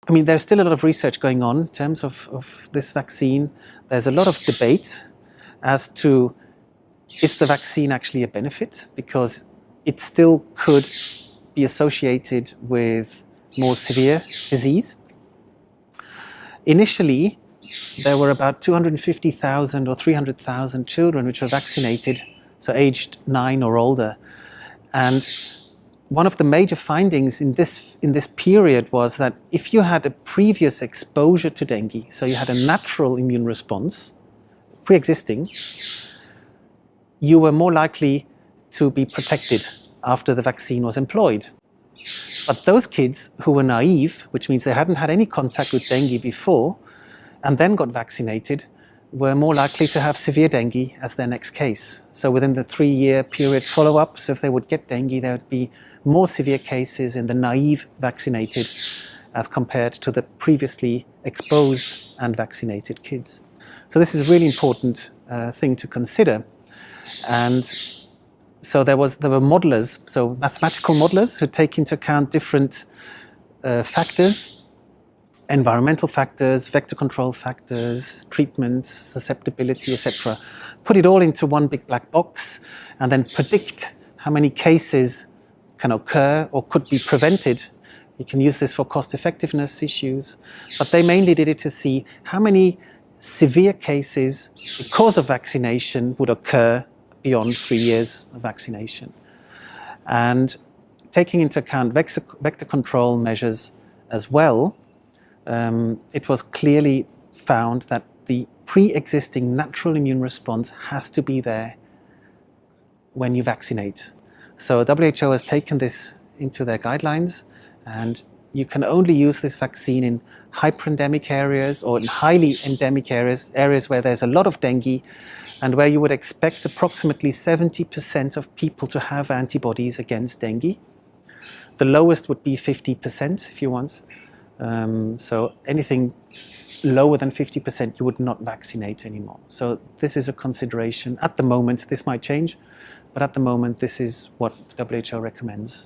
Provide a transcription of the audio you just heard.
I mean, there's still a lot of research going on in terms of this vaccine. There's a lot of debate as to, is the vaccine actually a benefit? Because it still could be associated with more severe disease. Initially, there were about 250,000 or 300,000 children which were vaccinated, so aged 9 or older. And one of the major findings in this period was that if you had a previous exposure to dengue, so you had a natural immune response, pre-existing, you were more likely to be protected after the vaccine was employed. But those kids who were naive, which means they hadn't had any contact with dengue before, and then got vaccinated, were more likely to have severe dengue as their next case. So within the 3-year period follow-up, so if they would get dengue, there would be more severe cases in the naive vaccinated as compared to the previously exposed and vaccinated kids. So this is a really important thing to consider. And so there were modelers, so mathematical modelers who take into account different factors, environmental factors, vector control factors, treatment, susceptibility, etc. Put it all into one big black box and then predict how many cases can occur or could be prevented. You can use this for cost effectiveness issues, but they mainly did it to see how many severe cases because of vaccination would occur beyond 3 years of vaccination. And taking into account vector control measures as well, it was clearly found that the pre-existing natural immune response has to be there when you vaccinate. So WHO has taken this into their guidelines, and you can only use this vaccine in hyperendemic areas or in highly endemic areas, areas where there's a lot of dengue and where you would expect approximately 70% of people to have antibodies against dengue. The lowest would be 50% if you want. So anything lower than 50% you would not vaccinate anymore. So this is a consideration. At the moment, this might change, but at the moment this is what WHO recommends.